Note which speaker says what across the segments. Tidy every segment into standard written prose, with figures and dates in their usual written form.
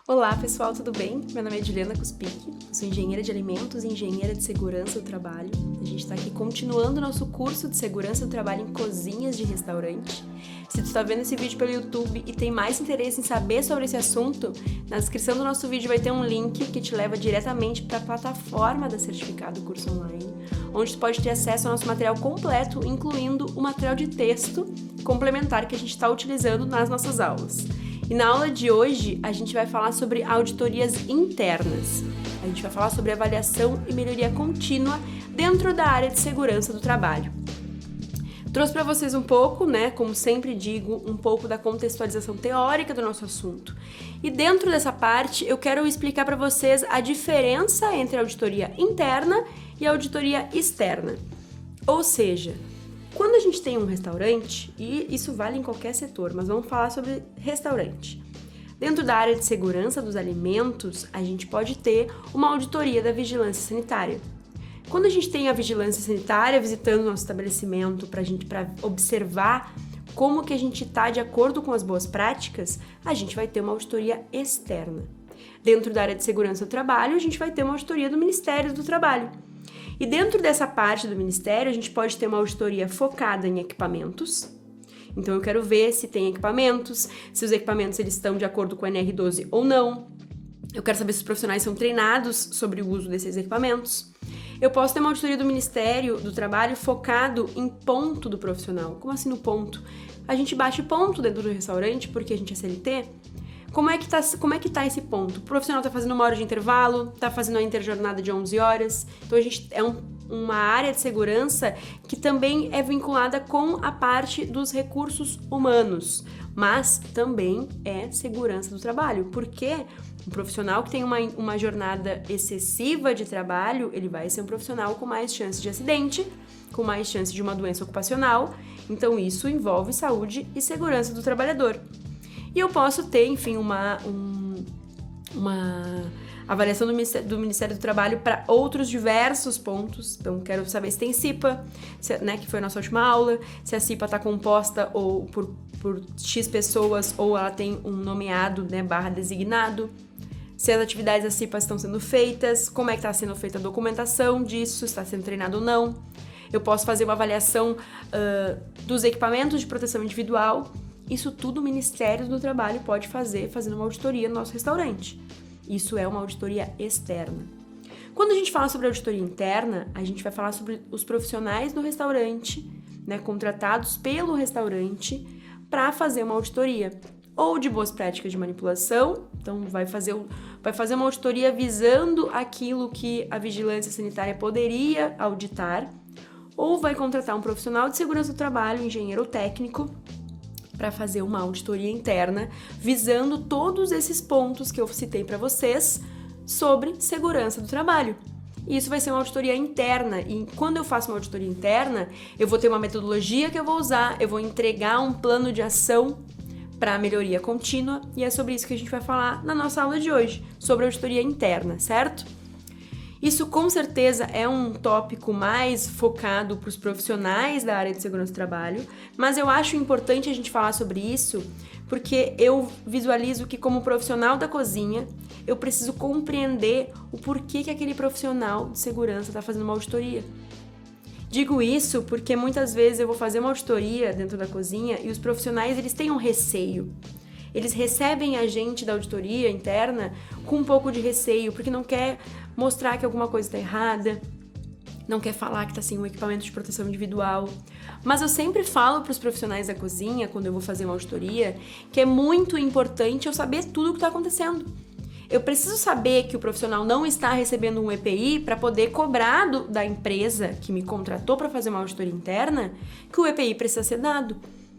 Speaker 1: Olá pessoal, tudo bem? Meu nome é Juliana Cuspic, sou engenheira de alimentos e engenheira de segurança do trabalho. A gente está aqui continuando nosso curso de segurança do trabalho em cozinhas de restaurante. Se tu está vendo esse vídeo pelo YouTube e tem mais interesse em saber sobre esse assunto, na descrição do nosso vídeo vai ter um link que te leva diretamente para a plataforma da Certificado Curso Online, onde tu pode ter acesso ao nosso material completo, incluindo o material de texto complementar que a gente está utilizando nas nossas aulas. E na aula de hoje, a gente vai falar sobre auditorias internas. A gente vai falar sobre avaliação e melhoria contínua dentro da área de segurança do trabalho. Trouxe para vocês um pouco, como sempre digo, um pouco da contextualização teórica do nosso assunto. E dentro dessa parte, eu quero explicar para vocês a diferença entre a auditoria interna e a auditoria externa. Ou seja, quando a gente tem um restaurante, e isso vale em qualquer setor, mas vamos falar sobre restaurante. Dentro da área de segurança dos alimentos, a gente pode ter uma auditoria da vigilância sanitária. Quando a gente tem a vigilância sanitária visitando o nosso estabelecimento para observar como que a gente está de acordo com as boas práticas, a gente vai ter uma auditoria externa. Dentro da área de segurança do trabalho, a gente vai ter uma auditoria do Ministério do Trabalho. E dentro dessa parte do Ministério, a gente pode ter uma auditoria focada em equipamentos. Então, eu quero ver se tem equipamentos, se os equipamentos eles estão de acordo com a NR12 ou não. Eu quero saber se os profissionais são treinados sobre o uso desses equipamentos. Eu posso ter uma auditoria do Ministério do Trabalho focado em ponto do profissional. Como assim no ponto? A gente bate ponto dentro do restaurante porque a gente é CLT. Como é que tá esse ponto? O profissional tá fazendo uma hora de intervalo, tá fazendo a interjornada de 11 horas. Então, a gente é uma área de segurança que também é vinculada com a parte dos recursos humanos, mas também é segurança do trabalho, porque um profissional que tem uma jornada excessiva de trabalho, ele vai ser um profissional com mais chance de acidente, com mais chance de uma doença ocupacional. Então, isso envolve saúde e segurança do trabalhador. E eu posso ter, enfim, uma avaliação do Ministério do Trabalho para outros diversos pontos. Então, quero saber se tem CIPA, que foi a nossa última aula, se a CIPA está composta ou por X pessoas ou ela tem um nomeado, / designado, se as atividades da CIPA estão sendo feitas, como é que está sendo feita a documentação disso, se está sendo treinado ou não. Eu posso fazer uma avaliação dos equipamentos de proteção individual. Isso tudo o Ministério do Trabalho pode fazer, fazendo uma auditoria no nosso restaurante. Isso é uma auditoria externa. Quando a gente fala sobre auditoria interna, a gente vai falar sobre os profissionais do restaurante, contratados pelo restaurante para fazer uma auditoria. Ou de boas práticas de manipulação, então vai fazer uma auditoria visando aquilo que a vigilância sanitária poderia auditar, ou vai contratar um profissional de segurança do trabalho, engenheiro ou técnico, para fazer uma auditoria interna, visando todos esses pontos que eu citei para vocês sobre segurança do trabalho. E isso vai ser uma auditoria interna, e quando eu faço uma auditoria interna, eu vou ter uma metodologia que eu vou usar, eu vou entregar um plano de ação para melhoria contínua, e é sobre isso que a gente vai falar na nossa aula de hoje, sobre auditoria interna, certo? Isso com certeza é um tópico mais focado para os profissionais da área de segurança do trabalho, mas eu acho importante a gente falar sobre isso porque eu visualizo que como profissional da cozinha, eu preciso compreender o porquê que aquele profissional de segurança está fazendo uma auditoria. Digo isso porque muitas vezes eu vou fazer uma auditoria dentro da cozinha e os profissionais eles têm um receio. Eles recebem a gente da auditoria interna com um pouco de receio, porque não quer mostrar que alguma coisa está errada, não quer falar que está sem um equipamento de proteção individual. Mas eu sempre falo para os profissionais da cozinha, quando eu vou fazer uma auditoria, que é muito importante eu saber tudo o que está acontecendo. Eu preciso saber que o profissional não está recebendo um EPI para poder cobrar da empresa que me contratou para fazer uma auditoria interna que o EPI precisa ser dado.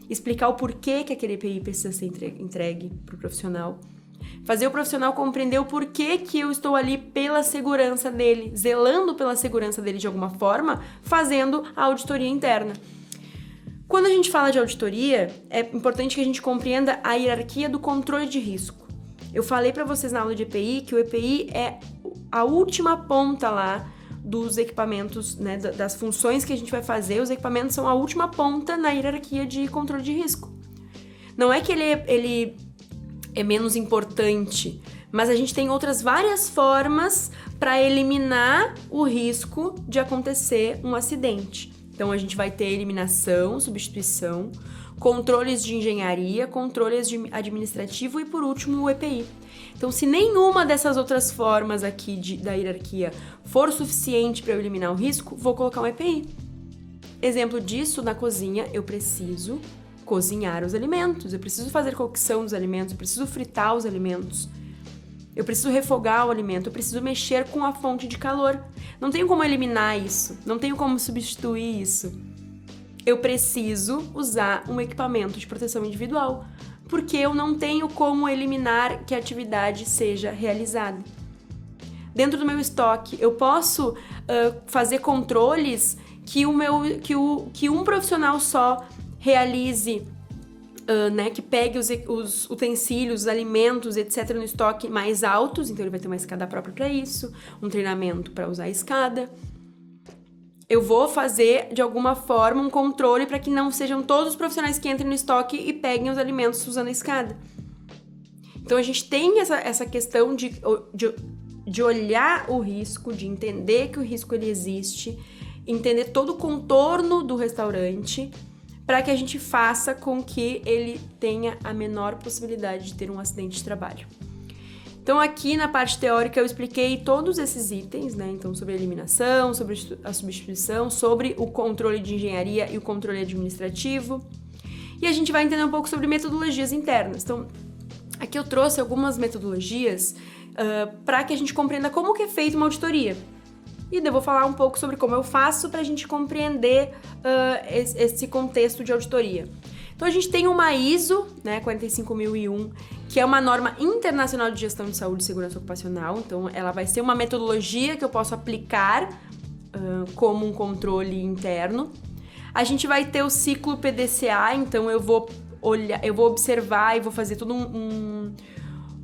Speaker 1: Explicar o porquê que aquele EPI precisa ser entregue para o profissional. Fazer o profissional compreender o porquê que eu estou ali pela segurança dele, zelando pela segurança dele de alguma forma, fazendo a auditoria interna. Quando a gente fala de auditoria, é importante que a gente compreenda a hierarquia do controle de risco. Eu falei para vocês na aula de EPI que o EPI é a última ponta lá dos equipamentos, das funções que a gente vai fazer. Os equipamentos são a última ponta na hierarquia de controle de risco. Não é que ele é menos importante, Mas a gente tem outras várias formas para eliminar o risco de acontecer um acidente. Então a gente vai ter eliminação, substituição, controles de engenharia, controles administrativo e, por último, o EPI. Então, se nenhuma dessas outras formas aqui da hierarquia for suficiente para eu eliminar o risco, vou colocar um EPI. Exemplo disso, na cozinha, eu preciso cozinhar os alimentos, eu preciso fazer cocção dos alimentos, eu preciso fritar os alimentos, eu preciso refogar o alimento, eu preciso mexer com a fonte de calor. Não tenho como eliminar isso, não tenho como substituir isso. Eu preciso usar um equipamento de proteção individual, porque eu não tenho como eliminar que a atividade seja realizada. Dentro do meu estoque, eu posso fazer controles que um profissional só realize, que pegue os utensílios, os alimentos, etc. no estoque mais altos, então ele vai ter uma escada própria para isso, um treinamento para usar a escada. Eu vou fazer, de alguma forma, um controle para que não sejam todos os profissionais que entrem no estoque e peguem os alimentos usando a escada. Então, a gente tem essa questão de olhar o risco, de entender que o risco ele existe, entender todo o contorno do restaurante, para que a gente faça com que ele tenha a menor possibilidade de ter um acidente de trabalho. Então, aqui na parte teórica eu expliquei todos esses itens, né? Então, sobre a eliminação, sobre a substituição, sobre o controle de engenharia e o controle administrativo. E a gente vai entender um pouco sobre metodologias internas. Então, aqui eu trouxe algumas metodologias para que a gente compreenda como que é feita uma auditoria. E eu vou falar um pouco sobre como eu faço para a gente compreender esse contexto de auditoria. Então, a gente tem uma ISO, né, 45001, que é uma norma internacional de gestão de saúde e segurança ocupacional. Então, ela vai ser uma metodologia que eu posso aplicar como um controle interno. A gente vai ter o ciclo PDCA, então eu vou observar e vou fazer tudo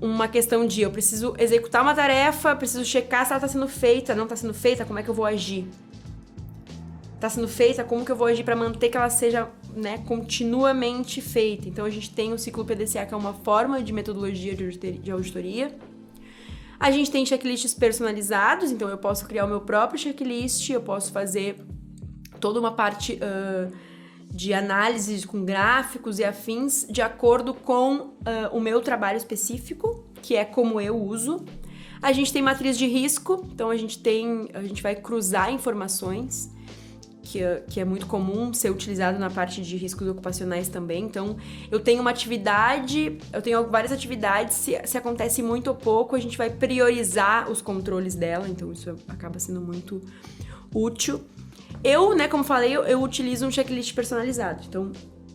Speaker 1: uma questão de eu preciso executar uma tarefa, preciso checar se ela está sendo feita, não está sendo feita, como é que eu vou agir? Está sendo feita, como que eu vou agir para manter que ela seja, né, continuamente feita. Então, a gente tem o ciclo PDCA, que é uma forma de metodologia de auditoria. A gente tem checklists personalizados, então eu posso criar o meu próprio checklist, eu posso fazer toda uma parte de análise com gráficos e afins de acordo com o meu trabalho específico, que é como eu uso. A gente tem matriz de risco, então a gente vai cruzar informações, que é muito comum ser utilizado na parte de riscos ocupacionais também. Então, eu tenho várias atividades, se acontece muito ou pouco, a gente vai priorizar os controles dela, então isso acaba sendo muito útil. Eu, né, como falei, eu utilizo um checklist personalizado. Então,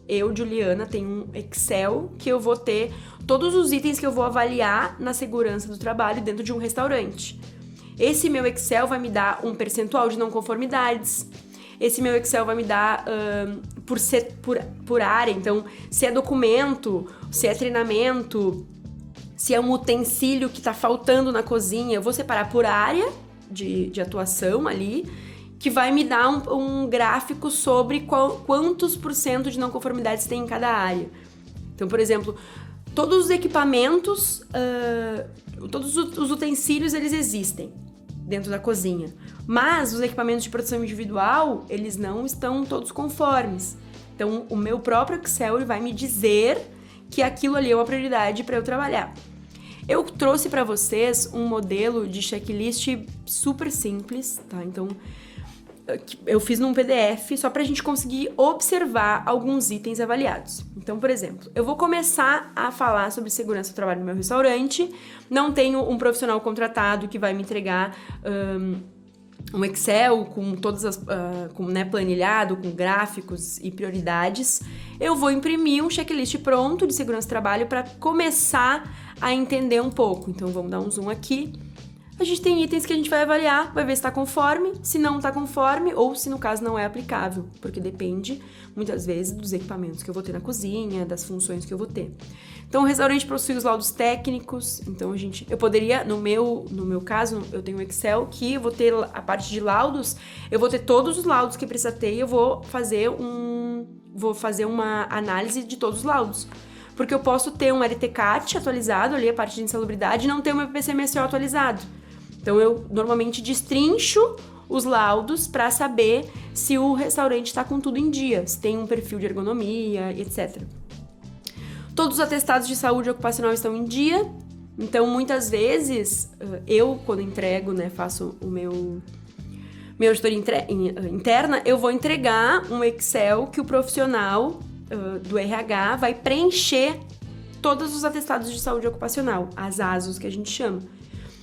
Speaker 1: eu, Juliana, tenho um Excel que eu vou ter todos os itens que eu vou avaliar na segurança do trabalho dentro de um restaurante. Esse meu Excel vai me dar um percentual de não conformidades. Esse meu Excel vai me dar por área, então se é documento, se é treinamento, se é um utensílio que está faltando na cozinha, eu vou separar por área de atuação ali, que vai me dar um gráfico sobre quantos % de não conformidades tem em cada área. Então, por exemplo, todos os equipamentos, todos os utensílios, eles existem dentro da cozinha. Mas os equipamentos de proteção individual, eles não estão todos conformes. Então, o meu próprio Excel ele vai me dizer que aquilo ali é uma prioridade para eu trabalhar. Eu trouxe para vocês um modelo de checklist super simples, tá? Então, eu fiz num PDF só pra gente conseguir observar alguns itens avaliados. Então, por exemplo, eu vou começar a falar sobre segurança do trabalho no meu restaurante, não tenho um profissional contratado que vai me entregar um Excel com todas as planilhado, com gráficos e prioridades. Eu vou imprimir um checklist pronto de segurança do trabalho para começar a entender um pouco. Então, vamos dar um zoom aqui. A gente tem itens que a gente vai avaliar, vai ver se está conforme, se não está conforme ou se no caso não é aplicável, porque depende muitas vezes dos equipamentos que eu vou ter na cozinha, das funções que eu vou ter. Então o restaurante possui os laudos técnicos, então eu poderia, no meu caso, eu tenho um Excel que eu vou ter a parte de laudos, eu vou ter todos os laudos que precisa ter e eu vou fazer uma análise de todos os laudos. Porque eu posso ter um LTCAT atualizado ali, a parte de insalubridade, e não ter um EPPC-MSO atualizado. Então, eu normalmente destrincho os laudos para saber se o restaurante está com tudo em dia, se tem um perfil de ergonomia, etc. Todos os atestados de saúde ocupacional estão em dia, então muitas vezes eu, quando entrego, né, faço minha auditoria interna, eu vou entregar um Excel que o profissional do RH vai preencher todos os atestados de saúde ocupacional, as ASOs que a gente chama.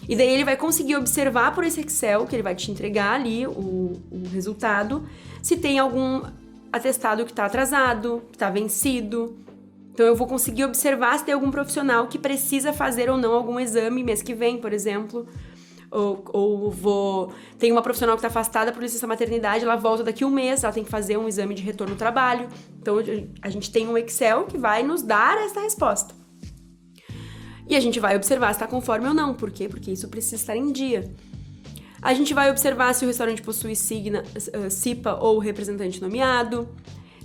Speaker 1: E daí ele vai conseguir observar por esse Excel, que ele vai te entregar ali o resultado, se tem algum atestado que está atrasado, que está vencido. Então eu vou conseguir observar se tem algum profissional que precisa fazer ou não algum exame mês que vem, por exemplo. Tem uma profissional que está afastada por licença maternidade, ela volta daqui um mês, ela tem que fazer um exame de retorno ao trabalho. Então a gente tem um Excel que vai nos dar essa resposta. E a gente vai observar se está conforme ou não. Por quê? Porque isso precisa estar em dia. A gente vai observar se o restaurante possui CIPA ou representante nomeado,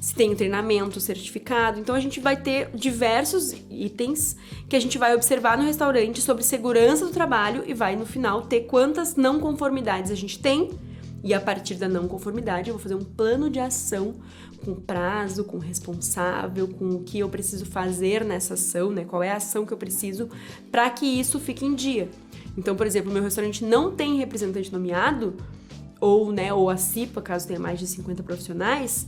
Speaker 1: se tem treinamento certificado. Então, a gente vai ter diversos itens que a gente vai observar no restaurante sobre segurança do trabalho e vai, no final, ter quantas não conformidades a gente tem. E a partir da não conformidade, eu vou fazer um plano de ação com prazo, com responsável, com o que eu preciso fazer nessa ação, né? Qual é a ação que eu preciso para que isso fique em dia. Então, por exemplo, meu restaurante não tem representante nomeado, ou a CIPA, caso tenha mais de 50 profissionais,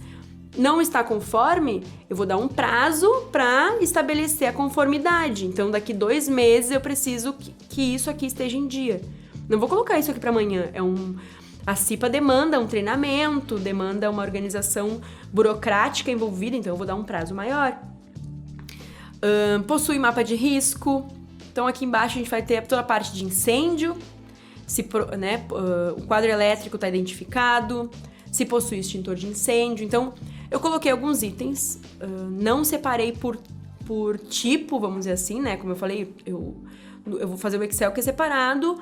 Speaker 1: não está conforme, eu vou dar um prazo para estabelecer a conformidade. Então, daqui 2 meses eu preciso que isso aqui esteja em dia. Não vou colocar isso aqui para amanhã, A CIPA demanda um treinamento, demanda uma organização burocrática envolvida, então eu vou dar um prazo maior. Possui mapa de risco. Então aqui embaixo a gente vai ter toda a parte de incêndio, o quadro elétrico está identificado, se possui extintor de incêndio. Então eu coloquei alguns itens, não separei por tipo, vamos dizer assim, né? Como eu falei, eu vou fazer o Excel que é separado.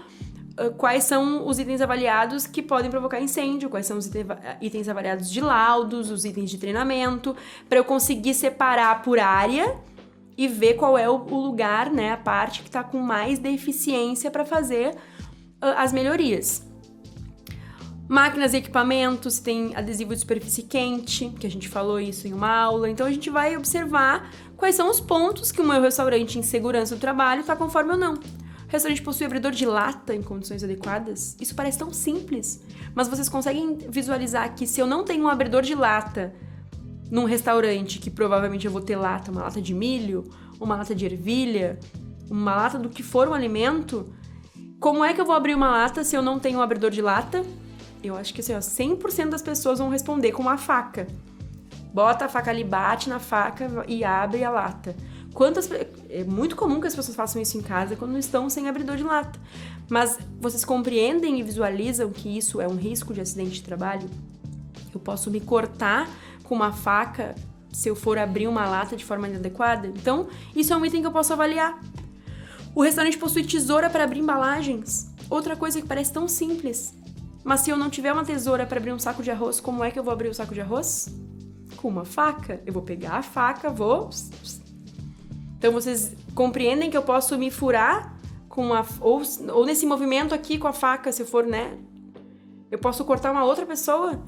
Speaker 1: Quais são os itens avaliados que podem provocar incêndio, quais são os itens avaliados de laudos, os itens de treinamento, para eu conseguir separar por área e ver qual é o lugar, né, a parte que está com mais deficiência para fazer as melhorias. Máquinas e equipamentos, tem adesivo de superfície quente, que a gente falou isso em uma aula, então a gente vai observar quais são os pontos que o meu restaurante em segurança do trabalho está conforme ou não. O restaurante possui abridor de lata em condições adequadas? Isso parece tão simples, mas vocês conseguem visualizar que se eu não tenho um abridor de lata num restaurante, que provavelmente eu vou ter lata, uma lata de milho, uma lata de ervilha, uma lata do que for um alimento, como é que eu vou abrir uma lata se eu não tenho um abridor de lata? Eu acho que assim, 100% das pessoas vão responder com uma faca. Bota a faca ali, bate na faca e abre a lata. É muito comum que as pessoas façam isso em casa quando estão sem abridor de lata. Mas vocês compreendem e visualizam que isso é um risco de acidente de trabalho? Eu posso me cortar com uma faca se eu for abrir uma lata de forma inadequada? Então, isso é um item que eu posso avaliar. O restaurante possui tesoura para abrir embalagens. Outra coisa que parece tão simples. Mas se eu não tiver uma tesoura para abrir um saco de arroz, como é que eu vou abrir o saco de arroz? Com uma faca. Eu vou pegar a faca, vou... Então, vocês compreendem que eu posso me furar com ou nesse movimento aqui com a faca, se eu for, né? Eu posso cortar uma outra pessoa.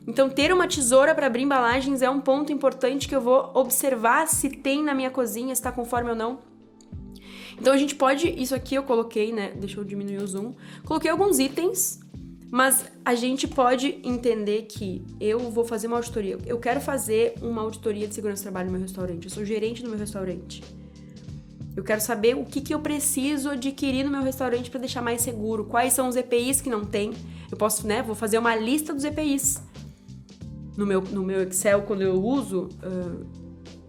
Speaker 1: Então, ter uma tesoura para abrir embalagens é um ponto importante que eu vou observar se tem na minha cozinha, se está conforme ou não. Então, a gente pode... Isso aqui eu coloquei, né? Deixa eu diminuir o zoom. Coloquei alguns itens, mas a gente pode entender que eu vou fazer uma auditoria. Eu quero fazer uma auditoria de segurança do trabalho no meu restaurante. Eu sou gerente do meu restaurante. Eu quero saber o que eu preciso adquirir no meu restaurante para deixar mais seguro. Quais são os EPIs que não tem. Eu posso, né? Vou fazer uma lista dos EPIs. No meu Excel, quando eu uso,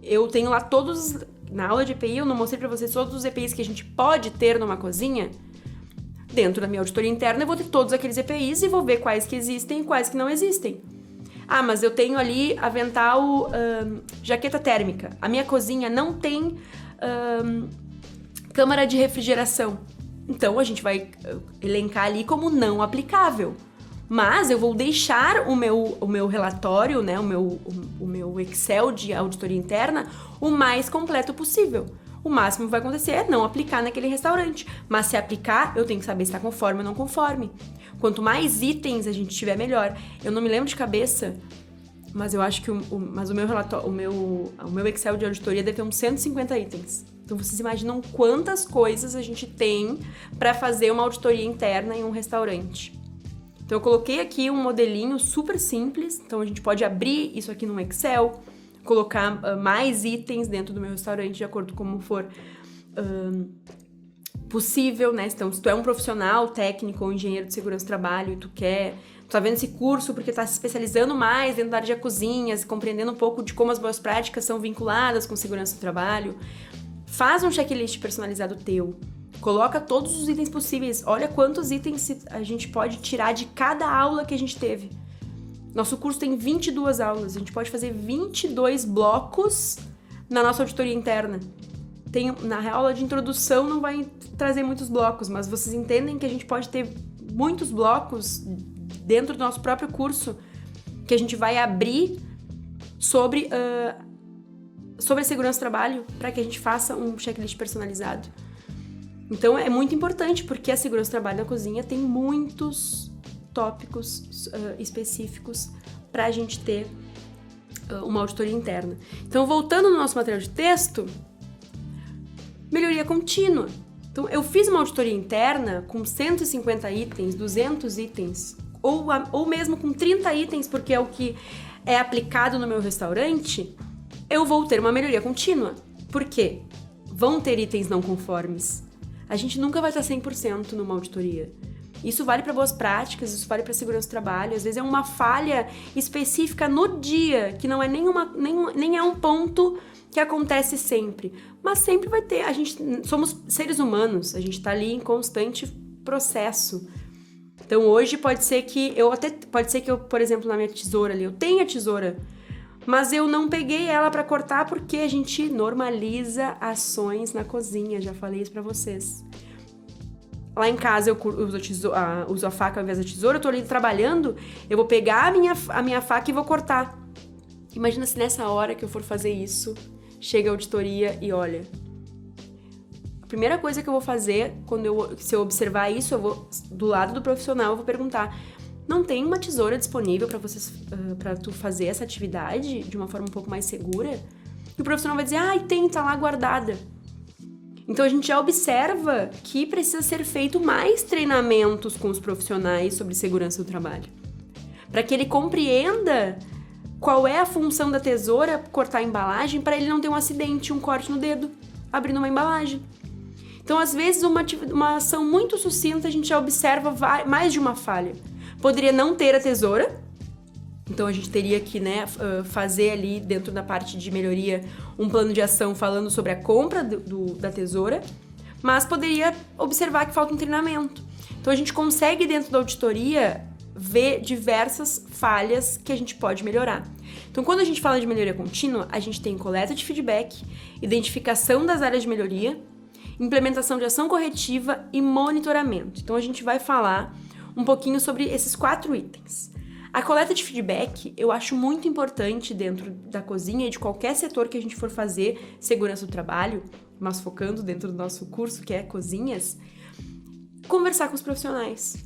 Speaker 1: eu tenho lá todos... Na aula de EPI, eu não mostrei para vocês todos os EPIs que a gente pode ter numa cozinha. Dentro da minha auditoria interna, eu vou ter todos aqueles EPIs e vou ver quais que existem e quais que não existem. Ah, mas eu tenho ali avental, jaqueta térmica. A minha cozinha não tem câmara de refrigeração. Então, a gente vai elencar ali como não aplicável. Mas eu vou deixar o meu relatório, né, o meu Excel de auditoria interna o mais completo possível. O máximo que vai acontecer é não aplicar naquele restaurante. Mas se aplicar, eu tenho que saber se está conforme ou não conforme. Quanto mais itens a gente tiver, melhor. Eu não me lembro de cabeça, mas eu acho que o meu relatório, o meu Excel de auditoria deve ter uns 150 itens. Então vocês imaginam quantas coisas a gente tem para fazer uma auditoria interna em um restaurante. Então eu coloquei aqui um modelinho super simples. Então a gente pode abrir isso aqui num Excel, colocar mais itens dentro do meu restaurante de acordo com como for possível, né? Então, se tu é um profissional técnico ou engenheiro de segurança do trabalho e tu tá vendo esse curso porque tá se especializando mais dentro da área de cozinhas, compreendendo um pouco de como as boas práticas são vinculadas com segurança do trabalho, faz um checklist personalizado teu. Coloca todos os itens possíveis. Olha quantos itens a gente pode tirar de cada aula que a gente teve. Nosso curso tem 22 aulas. A gente pode fazer 22 blocos na nossa auditoria interna. Na aula de introdução não vai trazer muitos blocos, mas vocês entendem que a gente pode ter muitos blocos dentro do nosso próprio curso que a gente vai abrir sobre a segurança do trabalho para que a gente faça um checklist personalizado. Então é muito importante porque a segurança do trabalho na cozinha tem muitos tópicos específicos para a gente ter uma auditoria interna. Então, voltando no nosso material de texto, melhoria contínua. Então, eu fiz uma auditoria interna com 150 itens, 200 itens, ou mesmo com 30 itens, porque é o que é aplicado no meu restaurante, eu vou ter uma melhoria contínua. Por quê? Vão ter itens não conformes. A gente nunca vai estar 100% numa auditoria. Isso vale para boas práticas, isso vale para segurança do trabalho. Às vezes é uma falha específica no dia, que não é nem é um ponto que acontece sempre. Mas sempre vai ter. Somos seres humanos, a gente está ali em constante processo. Então hoje pode ser que eu, por exemplo, na minha tesoura ali, eu tenho a tesoura, mas eu não peguei ela para cortar porque a gente normaliza ações na cozinha, já falei isso para vocês. Lá em casa eu uso a faca ao invés da tesoura, eu tô ali trabalhando, eu vou pegar a minha faca e vou cortar. Imagina se nessa hora que eu for fazer isso, chega a auditoria e olha. A primeira coisa que eu vou fazer, se eu observar isso, eu vou, do lado do profissional, eu vou perguntar: não tem uma tesoura disponível para tu fazer essa atividade de uma forma um pouco mais segura? E o profissional vai dizer: tem, tá lá guardada. Então a gente já observa que precisa ser feito mais treinamentos com os profissionais sobre segurança do trabalho, para que ele compreenda qual é a função da tesoura, cortar a embalagem, para ele não ter um acidente, um corte no dedo, abrindo uma embalagem. Então, às vezes, uma ação muito sucinta, a gente já observa mais de uma falha. Poderia não ter a tesoura, então a gente teria que fazer ali, dentro da parte de melhoria, um plano de ação falando sobre a compra da tesoura, mas poderia observar que falta um treinamento. Então a gente consegue, dentro da auditoria, ver diversas falhas que a gente pode melhorar. Então, quando a gente fala de melhoria contínua, a gente tem coleta de feedback, identificação das áreas de melhoria, implementação de ação corretiva e monitoramento. Então, a gente vai falar um pouquinho sobre esses 4 itens. A coleta de feedback eu acho muito importante dentro da cozinha e de qualquer setor que a gente for fazer segurança do trabalho, mas focando dentro do nosso curso, que é cozinhas, conversar com os profissionais.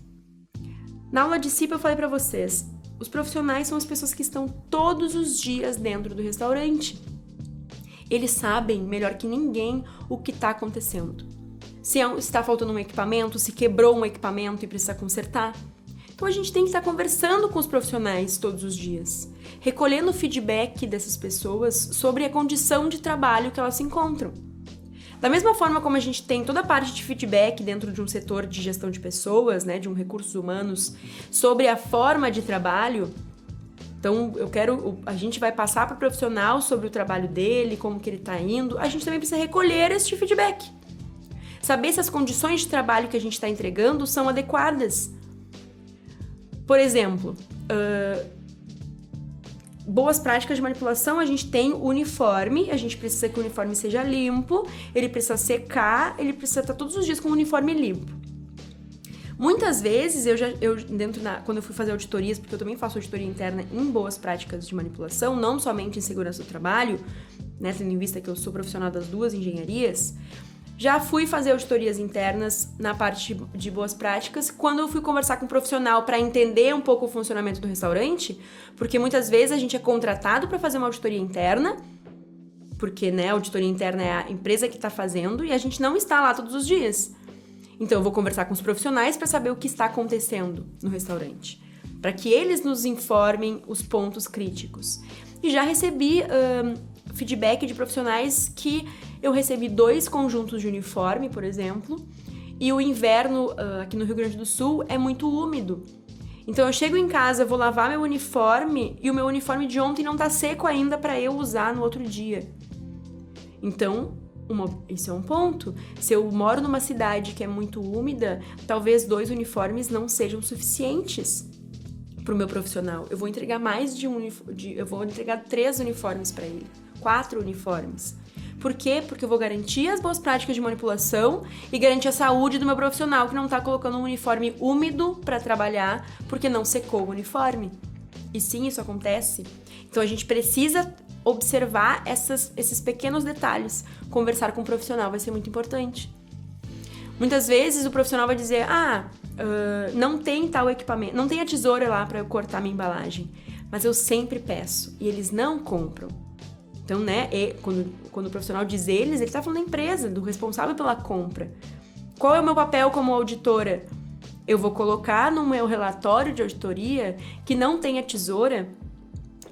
Speaker 1: Na aula de CIPA eu falei para vocês, os profissionais são as pessoas que estão todos os dias dentro do restaurante. Eles sabem melhor que ninguém o que está acontecendo. Se está faltando um equipamento, se quebrou um equipamento e precisa consertar. Então a gente tem que estar conversando com os profissionais todos os dias, recolhendo o feedback dessas pessoas sobre a condição de trabalho que elas se encontram. Da mesma forma como a gente tem toda a parte de feedback dentro de um setor de gestão de pessoas, de um recursos humanos, sobre a forma de trabalho, então a gente vai passar para o profissional sobre o trabalho dele, como que ele está indo, a gente também precisa recolher este feedback. Saber se as condições de trabalho que a gente está entregando são adequadas. Por exemplo, boas práticas de manipulação, a gente tem o uniforme, a gente precisa que o uniforme seja limpo, ele precisa secar, ele precisa estar todos os dias com o uniforme limpo. Muitas vezes, quando eu fui fazer auditorias, porque eu também faço auditoria interna em boas práticas de manipulação, não somente em segurança do trabalho, né, tendo em vista que eu sou profissional das duas engenharias, já fui fazer auditorias internas na parte de boas práticas, quando eu fui conversar com um profissional para entender um pouco o funcionamento do restaurante, porque muitas vezes a gente é contratado para fazer uma auditoria interna, porque, né, a auditoria interna é a empresa que está fazendo e a gente não está lá todos os dias. Então eu vou conversar com os profissionais para saber o que está acontecendo no restaurante, para que eles nos informem os pontos críticos. E já recebi feedback de profissionais que eu recebi 2 conjuntos de uniforme, por exemplo, e o inverno aqui no Rio Grande do Sul é muito úmido. Então eu chego em casa, vou lavar meu uniforme e o meu uniforme de ontem não tá seco ainda para eu usar no outro dia. Então, isso é um ponto. Se eu moro numa cidade que é muito úmida, talvez 2 uniformes não sejam suficientes pro meu profissional. Eu vou entregar mais eu vou entregar 3 uniformes para ele, 4 uniformes. Por quê? Porque eu vou garantir as boas práticas de manipulação e garantir a saúde do meu profissional que não tá colocando um uniforme úmido para trabalhar porque não secou o uniforme. E sim, isso acontece. Então a gente precisa observar esses pequenos detalhes. Conversar com o profissional vai ser muito importante. Muitas vezes o profissional vai dizer, não tem tal equipamento, não tem a tesoura lá para eu cortar minha embalagem, mas eu sempre peço e eles não compram. Então, né, quando o profissional diz ele tá falando da empresa, do responsável pela compra. Qual é o meu papel como auditora? Eu vou colocar no meu relatório de auditoria que não tem a tesoura,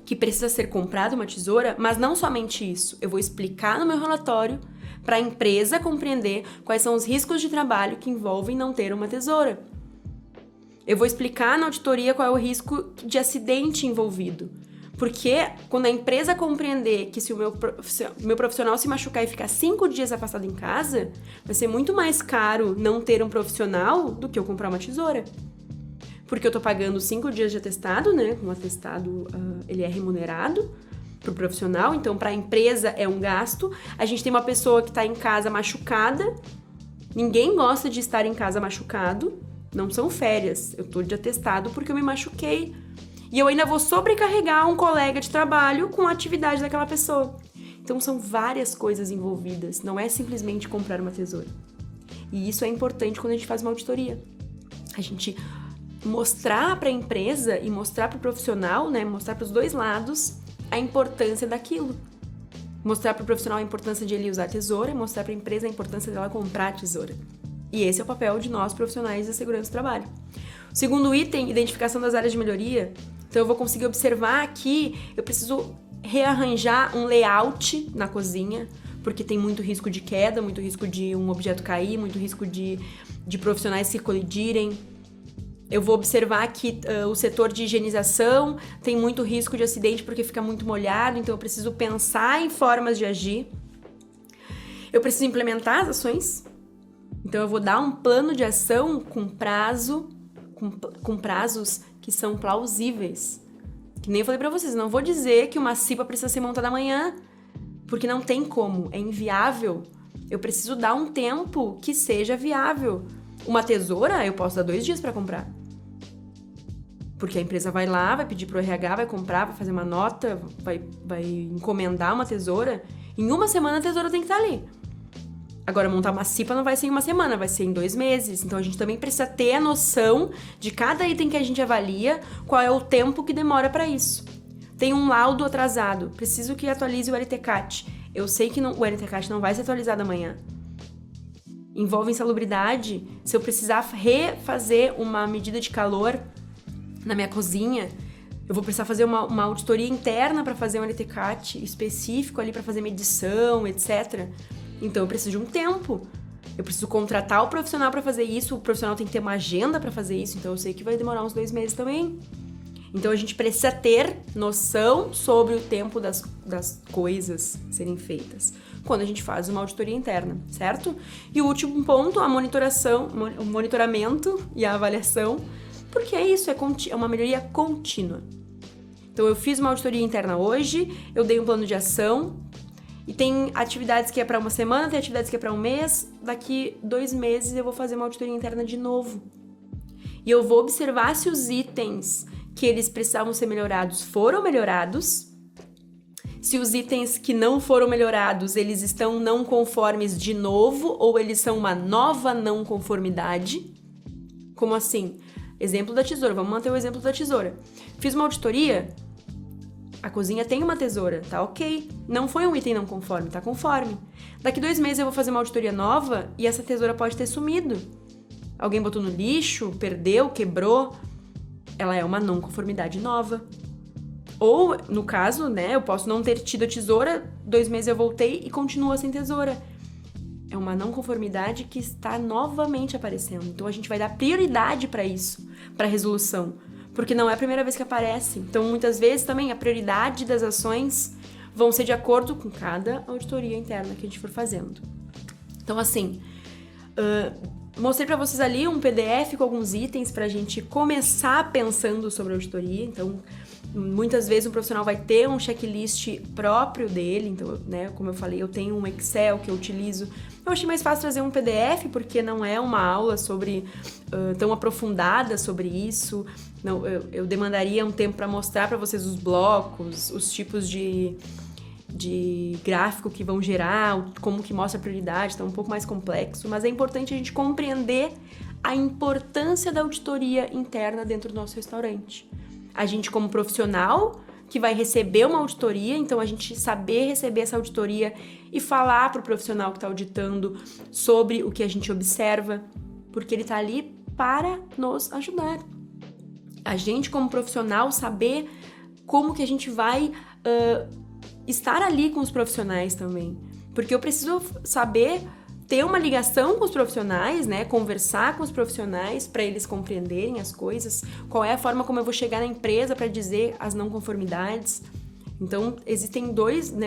Speaker 1: que precisa ser comprada uma tesoura, mas não somente isso. Eu vou explicar no meu relatório para a empresa compreender quais são os riscos de trabalho que envolvem não ter uma tesoura. Eu vou explicar na auditoria qual é o risco de acidente envolvido. Porque quando a empresa compreender que se o meu profissional se machucar e ficar 5 dias afastado em casa, vai ser muito mais caro não ter um profissional do que eu comprar uma tesoura. Porque eu tô pagando 5 dias de atestado, né? Um atestado, ele é remunerado pro profissional, então pra empresa é um gasto. A gente tem uma pessoa que tá em casa machucada, ninguém gosta de estar em casa machucado, não são férias, eu tô de atestado porque eu me machuquei. E eu ainda vou sobrecarregar um colega de trabalho com a atividade daquela pessoa. Então são várias coisas envolvidas, não é simplesmente comprar uma tesoura. E isso é importante quando a gente faz uma auditoria. A gente mostrar para a empresa e mostrar para o profissional, né, mostrar para os dois lados a importância daquilo. Mostrar para o profissional a importância de ele usar a tesoura, mostrar para a empresa a importância dela comprar a tesoura. E esse é o papel de nós profissionais da segurança do trabalho. O segundo item, identificação das áreas de melhoria. Então eu vou conseguir observar aqui, eu preciso rearranjar um layout na cozinha, porque tem muito risco de queda, muito risco de um objeto cair, muito risco de profissionais se colidirem. Eu vou observar que o setor de higienização tem muito risco de acidente porque fica muito molhado, então eu preciso pensar em formas de agir. Eu preciso implementar as ações, então eu vou dar um plano de ação com prazo, com prazos que são plausíveis. Que nem eu falei pra vocês, não vou dizer que uma CIPA precisa ser montada amanhã, porque não tem como, é inviável. Eu preciso dar um tempo que seja viável. Uma tesoura, eu posso dar 2 dias para comprar. Porque a empresa vai lá, vai pedir pro RH, vai comprar, vai fazer uma nota, vai encomendar uma tesoura. Em 1 semana a tesoura tem que estar ali. Agora, montar uma CIPA não vai ser em 1 semana, vai ser em 2 meses. Então, a gente também precisa ter a noção de cada item que a gente avalia, qual é o tempo que demora para isso. Tem um laudo atrasado, preciso que atualize o LTCAT. Eu sei que o LTCAT não vai ser atualizado amanhã. Envolve insalubridade. Se eu precisar refazer uma medida de calor na minha cozinha, eu vou precisar fazer uma auditoria interna para fazer um LTCAT específico ali para fazer medição, etc. Então eu preciso de um tempo. Eu preciso contratar o profissional para fazer isso, o profissional tem que ter uma agenda para fazer isso, então eu sei que vai demorar uns 2 meses também. Então a gente precisa ter noção sobre o tempo das coisas serem feitas quando a gente faz uma auditoria interna, certo? E o último ponto, a monitoração, o monitoramento e a avaliação, porque é isso, é uma melhoria contínua. Então eu fiz uma auditoria interna hoje, eu dei um plano de ação, e tem atividades que é para 1 semana, tem atividades que é para 1 mês, daqui 2 meses eu vou fazer uma auditoria interna de novo. e eu vou observar se os itens que eles precisavam ser melhorados foram melhorados. Se os itens que não foram melhorados, eles estão não conformes de novo ou eles são uma nova não conformidade. Como assim? Exemplo da tesoura. Vamos manter o exemplo da tesoura. Fiz uma auditoria, a cozinha tem uma tesoura, tá ok. Não foi um item não conforme, tá conforme. Daqui 2 meses eu vou fazer uma auditoria nova e essa tesoura pode ter sumido. Alguém botou no lixo, perdeu, quebrou. Ela é uma não conformidade nova. Ou, no caso, né, eu posso não ter tido a tesoura, 2 meses eu voltei e continua sem tesoura. É uma não conformidade que está novamente aparecendo. Então, a gente vai dar prioridade para isso, para resolução. Porque não é a primeira vez que aparece. Então, muitas vezes também a prioridade das ações vão ser de acordo com cada auditoria interna que a gente for fazendo. Então, assim, mostrei para vocês ali um PDF com alguns itens para a gente começar pensando sobre a auditoria. Então, muitas vezes um profissional vai ter um checklist próprio dele. Então, né, como eu falei, eu tenho um Excel que eu utilizo. Eu achei mais fácil trazer um PDF, porque não é uma aula tão aprofundada sobre isso. Não, eu demandaria um tempo para mostrar para vocês os blocos, os tipos de gráfico que vão gerar, como que mostra a prioridade, então é um pouco mais complexo, mas é importante a gente compreender a importância da auditoria interna dentro do nosso restaurante. A gente, como profissional que vai receber uma auditoria, então a gente saber receber essa auditoria e falar para o profissional que está auditando sobre o que a gente observa, porque ele está ali para nos ajudar. A gente, como profissional, saber como que a gente vai estar ali com os profissionais também. Porque eu preciso saber ter uma ligação com os profissionais, né? Conversar com os profissionais para eles compreenderem as coisas. Qual é a forma como eu vou chegar na empresa para dizer as não conformidades. Então, existem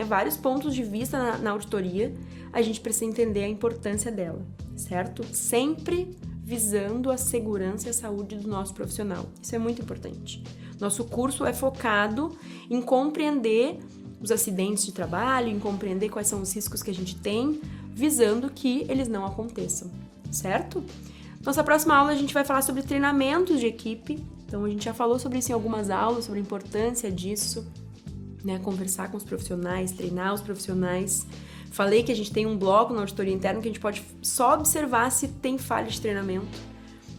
Speaker 1: vários pontos de vista na auditoria. A gente precisa entender a importância dela, certo? Sempre visando a segurança e a saúde do nosso profissional. Isso é muito importante. Nosso curso é focado em compreender os acidentes de trabalho, em compreender quais são os riscos que a gente tem, visando que eles não aconteçam, certo? Nossa próxima aula a gente vai falar sobre treinamentos de equipe. Então, a gente já falou sobre isso em algumas aulas, sobre a importância disso, né? Conversar com os profissionais, treinar os profissionais. Falei que a gente tem um bloco na auditoria interna que a gente pode só observar se tem falha de treinamento.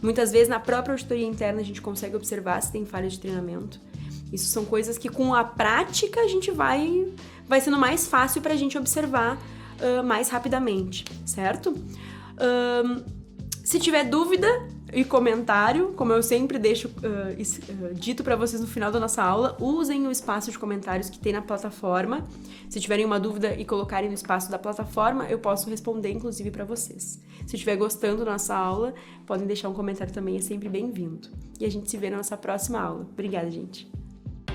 Speaker 1: Muitas vezes, na própria auditoria interna, a gente consegue observar se tem falha de treinamento. Isso são coisas que, com a prática, a gente vai sendo mais fácil para a gente observar mais rapidamente, certo? Se tiver dúvida e comentário, como eu sempre deixo dito para vocês no final da nossa aula, usem o espaço de comentários que tem na plataforma. Se tiverem uma dúvida e colocarem no espaço da plataforma, eu posso responder, inclusive, para vocês. Se estiver gostando da nossa aula, podem deixar um comentário também, é sempre bem-vindo. E a gente se vê na nossa próxima aula. Obrigada, gente!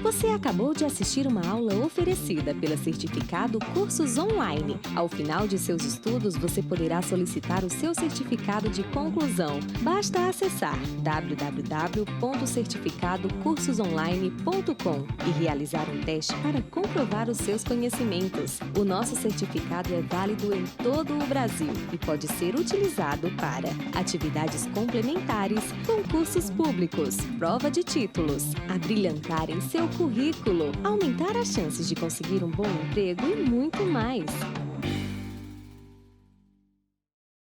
Speaker 2: Você acabou de assistir uma aula oferecida pela Certificado Cursos Online. Ao final de seus estudos, você poderá solicitar o seu certificado de conclusão. Basta acessar www.certificadocursosonline.com e realizar um teste para comprovar os seus conhecimentos. O nosso certificado é válido em todo o Brasil e pode ser utilizado para atividades complementares, concursos públicos, prova de títulos, abrilhantar em seu currículo, aumentar as chances de conseguir um bom emprego e muito mais.